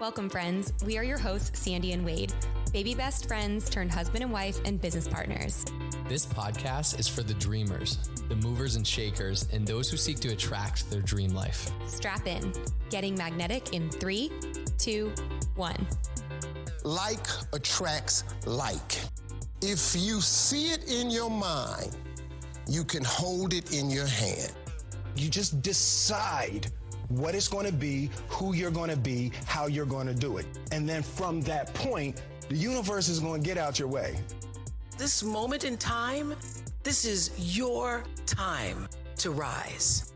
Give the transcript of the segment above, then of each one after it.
Welcome, friends. We are your hosts, Sandy and Wade, baby best friends turned husband and wife and business partners. This podcast is for the dreamers, the movers and shakers, and those who seek to attract their dream life. Strap in. Getting magnetic in 3, 2, 1. Like attracts like. If you see it in your mind, you can hold it in your hand. You just decide what it's going to be, who you're going to be, how you're going to do it. And then from that point, the universe is going to get out your way. This moment in time, this is your time to rise.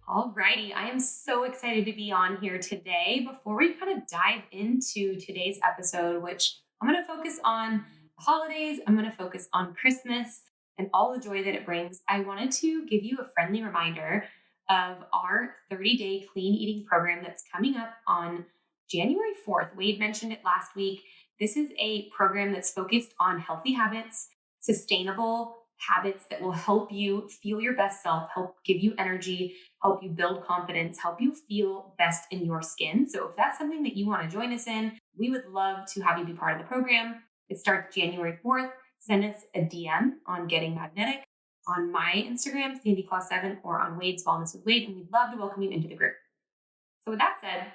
Alrighty, I am so excited to be on here today. Before we kind of dive into today's episode, which I'm going to focus on the holidays, I'm going to focus on Christmas and all the joy that it brings, I wanted to give you a friendly reminder of our 30-day clean eating program that's coming up on January 4th. Wade mentioned it last week. This is a program that's focused on healthy habits, sustainable habits that will help you feel your best self, help give you energy, help you build confidence, help you feel best in your skin. So if that's something that you want to join us in, we would love to have you be part of the program. It starts January 4th. Send us a DM on Getting Magnetic on my Instagram, SandyClaus7, or on Wade's Wellness with Wade, and we'd love to welcome you into the group. So with that said,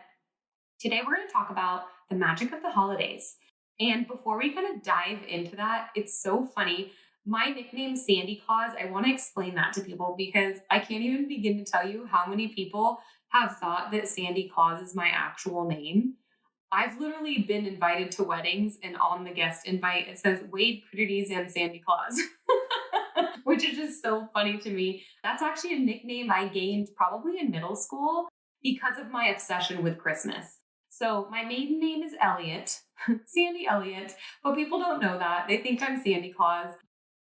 today we're going to talk about the magic of the holidays. And before we kind of dive into that, it's so funny. My nickname, Sandy Claus, I want to explain that to people because I can't even begin to tell you how many people have thought that Sandy Claus is my actual name. I've literally been invited to weddings, and on the guest invite, it says Wade Critters and Sandy Claus, which is just so funny to me. That's actually a nickname I gained probably in middle school because of my obsession with Christmas. So my maiden name is Elliott, Sandy Elliott, but people don't know that. They think I'm Sandy Claus.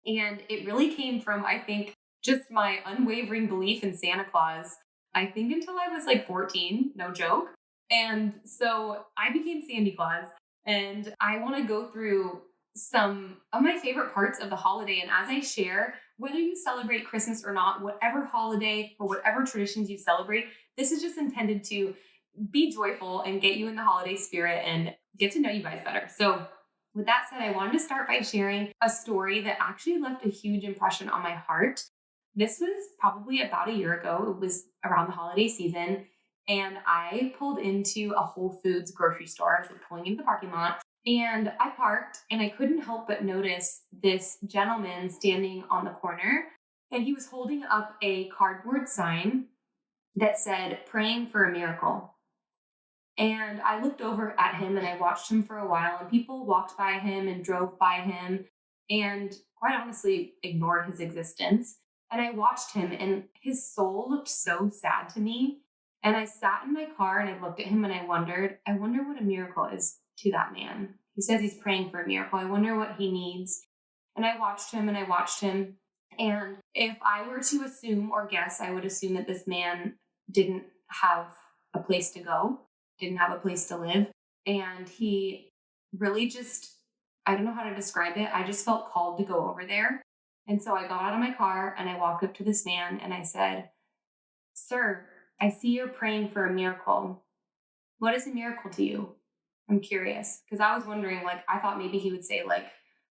And it really came from, I think, just my unwavering belief in Santa Claus. I think until I was like 14, no joke. And so I became Sandy Claus, and I want to go through some of my favorite parts of the holiday. And as I share, whether you celebrate Christmas or not, whatever holiday or whatever traditions you celebrate, this is just intended to be joyful and get you in the holiday spirit and get to know you guys better. So with that said, I wanted to start by sharing a story that actually left a huge impression on my heart. This was probably about a year ago. It was around the holiday season. And I pulled into a Whole Foods grocery store. I was pulling into the parking lot, and I parked, and I couldn't help but notice this gentleman standing on the corner, and he was holding up a cardboard sign that said, "Praying for a miracle." And I looked over at him and I watched him for a while, and people walked by him and drove by him and quite honestly ignored his existence. And I watched him, and his soul looked so sad to me. And I sat in my car and I looked at him and I wonder what a miracle is to that man. He says he's praying for a miracle. I wonder what he needs. And I watched him and I watched him. And if I were to assume or guess, I would assume that this man didn't have a place to go, didn't have a place to live. And he really just, I don't know how to describe it. I just felt called to go over there. And so I got out of my car and I walked up to this man and I said, "Sir, I see you're praying for a miracle. What is a miracle to you?" I'm curious because I was wondering, I thought maybe he would say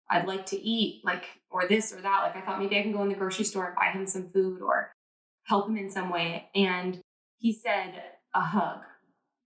I'd like to eat, or this or that. I thought maybe I can go in the grocery store and buy him some food or help him in some way. And he said, "A hug."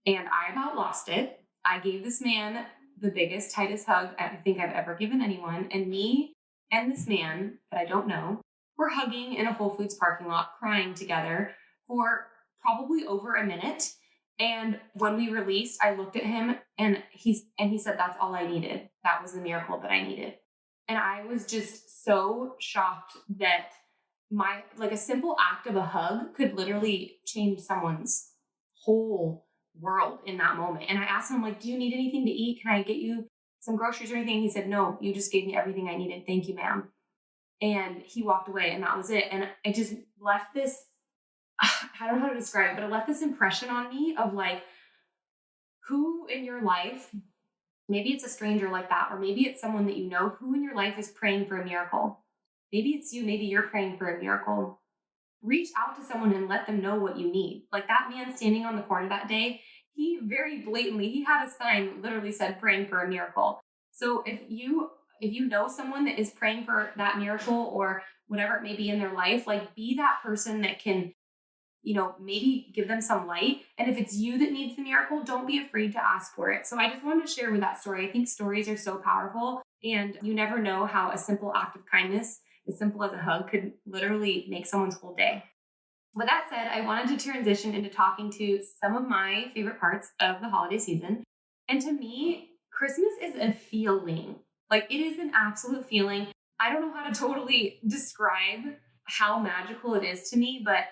And I about lost it. I gave this man the biggest, tightest hug I think I've ever given anyone. And me and this man that I don't know were hugging in a Whole Foods parking lot, crying together for probably over a minute. And when we released, I looked at him and he said, "That's all I needed. That was the miracle that I needed." And I was just so shocked that a simple act of a hug could literally change someone's whole world in that moment. And I asked him, "Do you need anything to eat? Can I get you some groceries or anything?" He said, "No, you just gave me everything I needed. Thank you, ma'am." And he walked away and that was it. And it just left this, I don't know how to describe it, but it left this impression on me of who in your life, maybe it's a stranger like that, or maybe it's someone that you know, who in your life is praying for a miracle. Maybe it's you, maybe you're praying for a miracle. reach out to someone and let them know what you need. Like that man standing on the corner that day, he very blatantly, he had a sign that literally said praying for a miracle. So if you know someone that is praying for that miracle or whatever it may be in their life, like be that person that can, maybe give them some light. And if it's you that needs the miracle, don't be afraid to ask for it. So I just wanted to share with that story. I think stories are so powerful, and you never know how a simple act of kindness, as simple as a hug, could literally make someone's whole day. With that said, I wanted to transition into talking to some of my favorite parts of the holiday season. And to me, Christmas is a feeling. Like it is an absolute feeling. I don't know how to totally describe how magical it is to me, but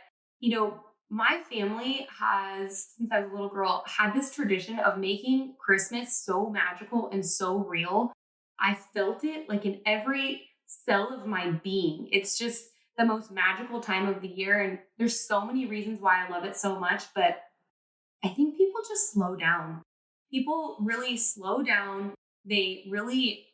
my family has, since I was a little girl, had this tradition of making Christmas so magical and so real. I felt it like in every cell of my being. It's just the most magical time of the year. And there's so many reasons why I love it so much, but I think people just slow down. People really slow down. They really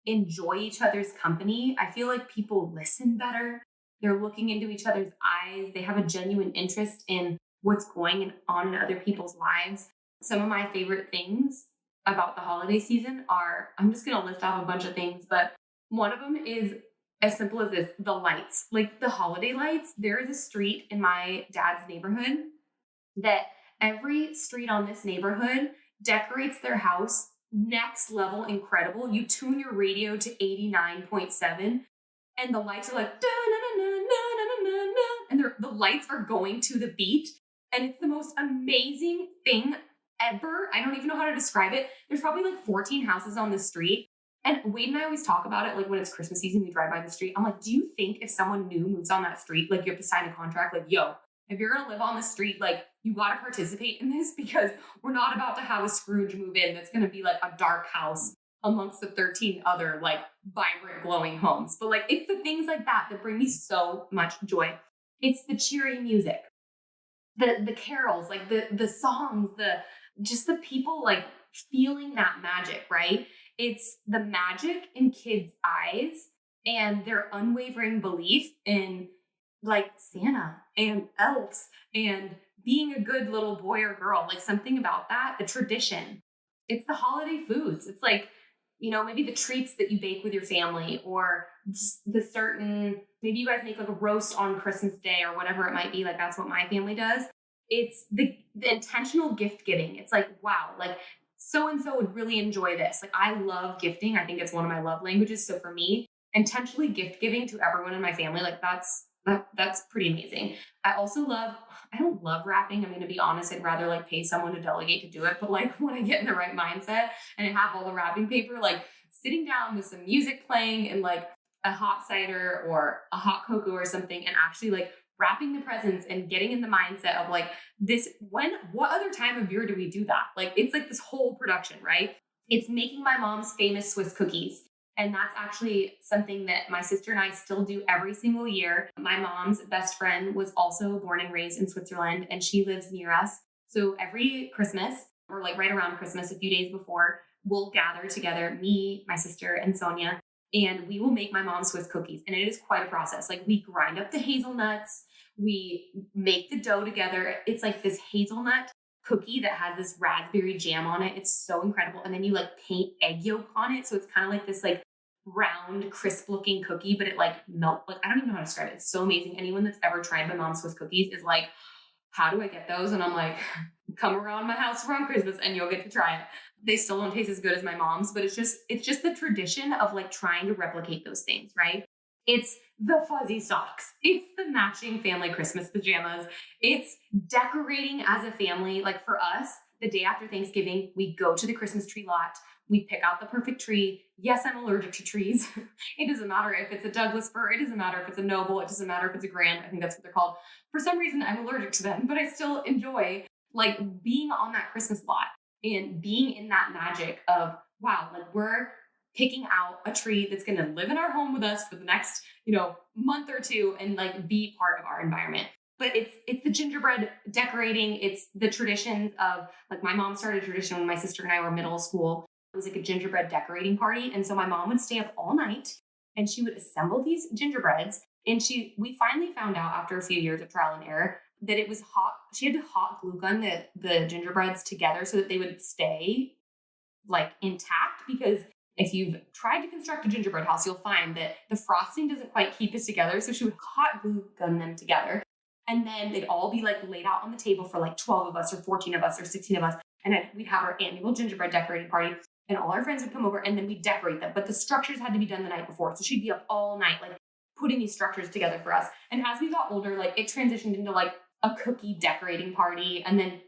enjoy each other's company. I feel like people listen better. They're looking into each other's eyes. They have a genuine interest in what's going on in other people's lives. Some of my favorite things about the holiday season are, I'm just going to list off a bunch of things, but one of them is as simple as this, the lights, like the holiday lights. There is a street in my dad's neighborhood that every street on this neighborhood decorates their house next level incredible. You tune your radio to 89.7 and the lights are like, and the lights are going to the beat. And it's the most amazing thing ever. I don't even know how to describe it. There's probably like 14 houses on the street. And Wade and I always talk about it, like when it's Christmas season, we drive by the street. I'm like, do you think if someone new moves on that street, like you have to sign a contract, like, yo, if you're going to live on the street, like you got to participate in this because we're not about to have a Scrooge move in that's going to be like a dark house amongst the 13 other like vibrant glowing homes. But like, it's the things like that that bring me so much joy. It's the cheery music, the carols, like the songs, just the people like feeling that magic, right? It's the magic in kids' eyes and their unwavering belief in like Santa and elves and being a good little boy or girl, like something about that, the tradition. It's the holiday foods. It's like, maybe the treats that you bake with your family or the certain, maybe you guys make like a roast on Christmas Day or whatever it might be. Like that's what my family does. It's the intentional gift giving. It's like, wow, like so-and-so would really enjoy this. Like I love gifting. I think it's one of my love languages. So for me, intentionally gift giving to everyone in my family, like that's pretty amazing. I don't love wrapping. I'm going to be honest. I'd rather like pay someone to delegate to do it. But like when I get in the right mindset and I have all the wrapping paper, like sitting down with some music playing and like a hot cider or a hot cocoa or something and actually like wrapping the presents and getting in the mindset of like what other time of year do we do that? Like, it's like this whole production, right? It's making my mom's famous Swiss cookies. And that's actually something that my sister and I still do every single year. My mom's best friend was also born and raised in Switzerland, and she lives near us. So every Christmas, or like right around Christmas, a few days before, we'll gather together, me, my sister, and Sonia, and we will make my mom's Swiss cookies. And it is quite a process. Like we grind up the hazelnuts, we make the dough together. It's like this hazelnut cookie that has this raspberry jam on it. It's so incredible. And then you like paint egg yolk on it. So it's kind of like this like round, crisp looking cookie, but it like melt. Like I don't even know how to describe it. It's so amazing. Anyone that's ever tried my mom's Swiss cookies is like, how do I get those? And I'm like, come around my house around Christmas and you'll get to try it. They still don't taste as good as my mom's, but it's just the tradition of like trying to replicate those things, right? It's the fuzzy socks. It's the matching family Christmas pajamas. It's decorating as a family. Like for us, the day after Thanksgiving, we go to the Christmas tree lot. We pick out the perfect tree. Yes, I'm allergic to trees. It doesn't matter if it's a Douglas fir. It doesn't matter if it's a noble. It doesn't matter if it's a grand. I think that's what they're called. For some reason, I'm allergic to them, but I still enjoy like being on that Christmas lot and being in that magic of, wow, like we're picking out a tree that's going to live in our home with us for the next, month or two and like be part of our environment. But it's the gingerbread decorating. It's the traditions of like my mom started a tradition when my sister and I were middle school. It was like a gingerbread decorating party. And so my mom would stay up all night and she would assemble these gingerbreads And we finally found out after a few years of trial and error that it was hot. She had to hot glue gun the gingerbreads together so that they would stay like intact, because if you've tried to construct a gingerbread house, you'll find that the frosting doesn't quite keep it together. So she would hot glue gun them together. And then they'd all be like laid out on the table for like 12 of us or 14 of us or 16 of us. And then we'd have our annual gingerbread decorating party and all our friends would come over and then we'd decorate them. But the structures had to be done the night before. So she'd be up all night, like putting these structures together for us. And as we got older, like it transitioned into like a cookie decorating party. And then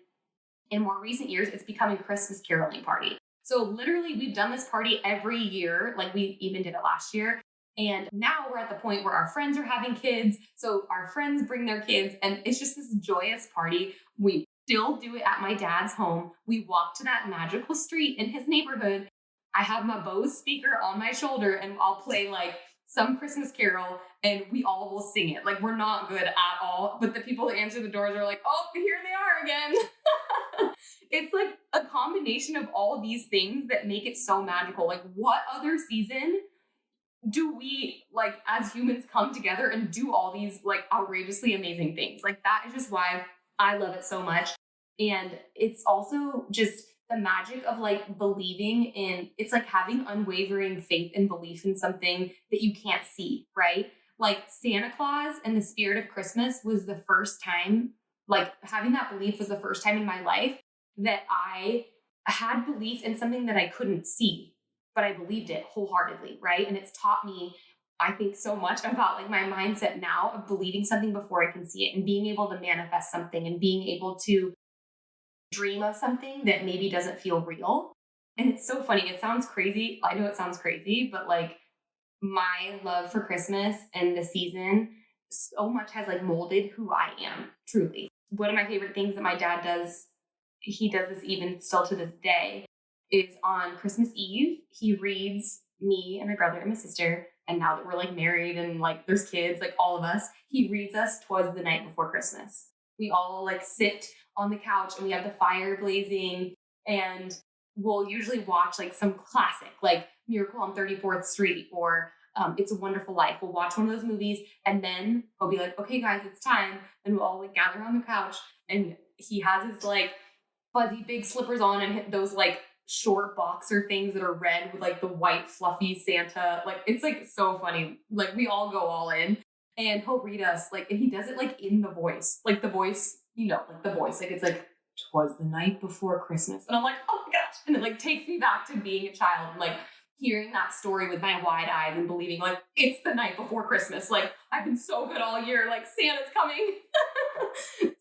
in more recent years, it's becoming a Christmas caroling party. So literally we've done this party every year. Like we even did it last year. And now we're at the point where our friends are having kids. So our friends bring their kids and it's just this joyous party. We still do it at my dad's home. We walk to that magical street in his neighborhood. I have my Bose speaker on my shoulder and I'll play like some Christmas carol and we all will sing it. Like we're not good at all, but the people that answer the doors are like, oh, here they are again. It's like a combination of all these things that make it so magical. Like what other season do we like as humans come together and do all these like outrageously amazing things? Like that is just why I love it so much. And it's also just the magic of like believing in, it's like having unwavering faith and belief in something that you can't see, right? Like Santa Claus and the spirit of Christmas was the first time, like having that belief was the first time in my life that I had belief in something that I couldn't see, but I believed it wholeheartedly, right? And it's taught me, I think, so much about like my mindset now of believing something before I can see it and being able to manifest something and being able to dream of something that maybe doesn't feel real. And it's so funny. It sounds crazy. I know it sounds crazy, but like my love for Christmas and the season so much has like molded who I am, truly. One of my favorite things that my dad does, he does this even still to this day, is on Christmas Eve, he reads me and my brother and my sister, and now that we're like married and like there's kids, like all of us, he reads us "'Twas the Night Before Christmas." We all like sit on the couch and we have the fire blazing and we'll usually watch like some classic, like Miracle on 34th Street or It's a Wonderful Life. We'll watch one of those movies and then I'll be like, okay guys, it's time. And we'll all like gather on the couch and he has his like fuzzy big slippers on and those like short boxer things that are red with like the white fluffy Santa. Like it's like so funny. Like we all go all in and he'll read us like, and he does it like in the voice, like the voice, you know, like the voice, like it's like, "'Twas the night before Christmas." And I'm like, oh my gosh. And it like takes me back to being a child and like hearing that story with my wide eyes and believing like it's the night before Christmas. Like I've been so good all year, like Santa's coming.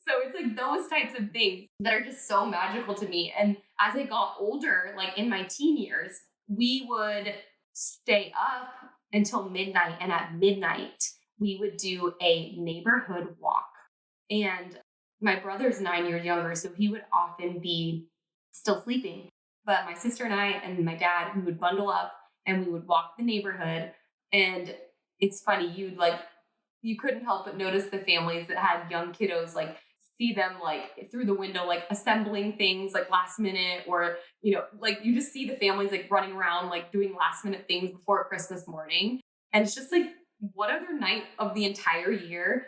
So it's like those types of things that are just so magical to me. And as I got older, like in my teen years, we would stay up until midnight. And at midnight, we would do a neighborhood walk. And my brother's 9 years younger, so he would often be still sleeping. But my sister and I and my dad, we would bundle up and we would walk the neighborhood. And it's funny, you couldn't help but notice the families that had young kiddos, like see them like through the window, like assembling things like last minute, or, you know, like you just see the families like running around, like doing last minute things before Christmas morning. And it's just like, what other night of the entire year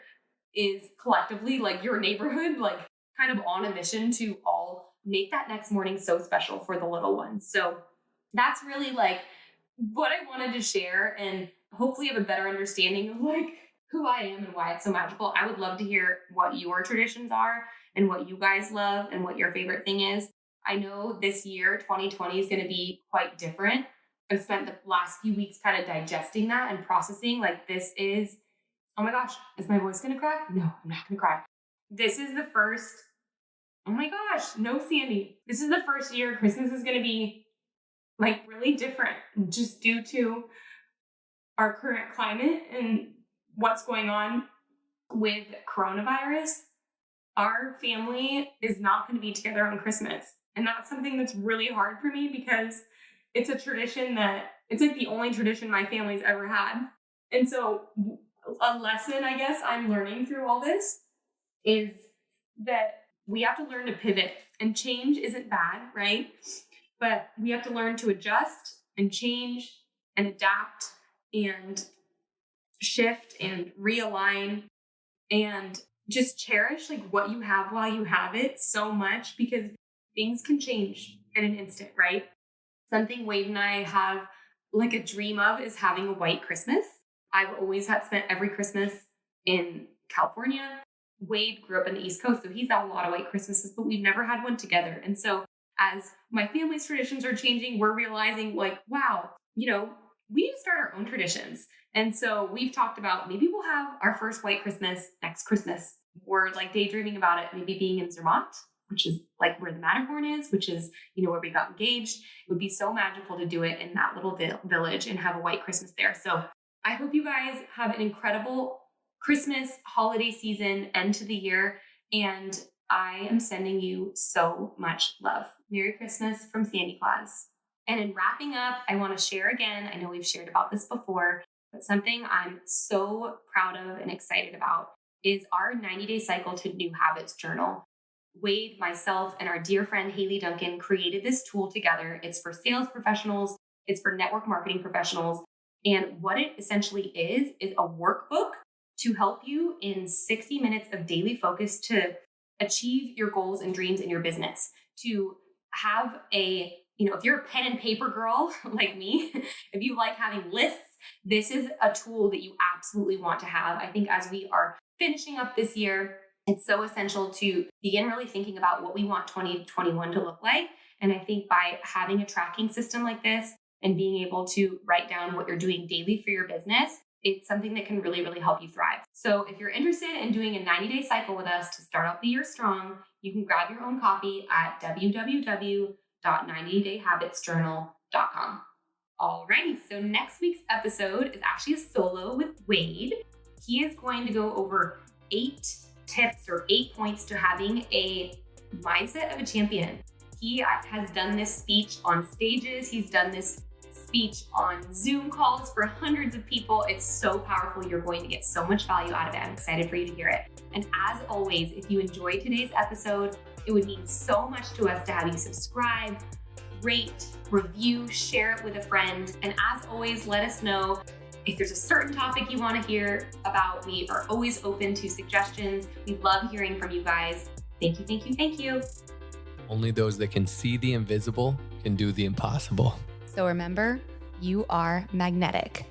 is collectively like your neighborhood, like kind of on a mission to all make that next morning so special for the little ones. So that's really like what I wanted to share, and hopefully have a better understanding of like who I am and why it's so magical. I would love to hear what your traditions are and what you guys love and what your favorite thing is. I know this year, 2020, is going to be quite different. I've spent the last few weeks kind of digesting that and processing like this is, oh my gosh, is my voice going to crack? No, I'm not going to cry. This is the first, oh my gosh, no, Sandy. This is the first year Christmas is going to be like really different just due to our current climate and what's going on with coronavirus. Our family is not going to be together on Christmas. And that's something that's really hard for me because it's a tradition that it's like the only tradition my family's ever had. And so a lesson, I guess, I'm learning through all this is that we have to learn to pivot, and change isn't bad, right? But we have to learn to adjust and change and adapt and shift and realign and just cherish like what you have while you have it so much, because things can change in an instant, right? Something Wade and I have like a dream of is having a white Christmas. I've always spent every Christmas in California. Wade grew up in the East Coast, so he's had a lot of white Christmases, but we've never had one together. And so as my family's traditions are changing, we're realizing like, wow, we need to start our own traditions. And so we've talked about maybe we'll have our first white Christmas next Christmas. We're like daydreaming about it, maybe being in Zermatt, which is like where the Matterhorn is, which is, where we got engaged. It would be so magical to do it in that little village and have a white Christmas there. So I hope you guys have an incredible Christmas holiday season, end to the year. And I am sending you so much love. Merry Christmas from Sandy Claus. And in wrapping up, I want to share again, I know we've shared about this before, but something I'm so proud of and excited about is our 90-day cycle to new habits journal. Wade, myself, and our dear friend Haley Duncan created this tool together. It's for sales professionals. It's for network marketing professionals. And what it essentially is a workbook to help you in 60 minutes of daily focus to achieve your goals and dreams in your business. To have if you're a pen and paper girl like me, if you like having lists, this is a tool that you absolutely want to have. I think as we are finishing up this year, it's so essential to begin really thinking about what we want 2021 to look like. And I think by having a tracking system like this and being able to write down what you're doing daily for your business, it's something that can really, really help you thrive. So if you're interested in doing a 90-day cycle with us to start out the year strong, you can grab your own copy at www.90dayhabitsjournal.com. Alrighty, so next week's episode is actually a solo with Wade. He is going to go over 8 tips or 8 points to having a mindset of a champion. He has done this speech on stages. He's done this speech on Zoom calls for hundreds of people. It's so powerful. You're going to get so much value out of it. I'm excited for you to hear it. And as always, if you enjoyed today's episode, it would mean so much to us to have you subscribe, rate, review, share it with a friend. And as always, let us know if there's a certain topic you want to hear about. We are always open to suggestions. We love hearing from you guys. Thank you, thank you, thank you. Only those that can see the invisible can do the impossible. So remember, you are magnetic.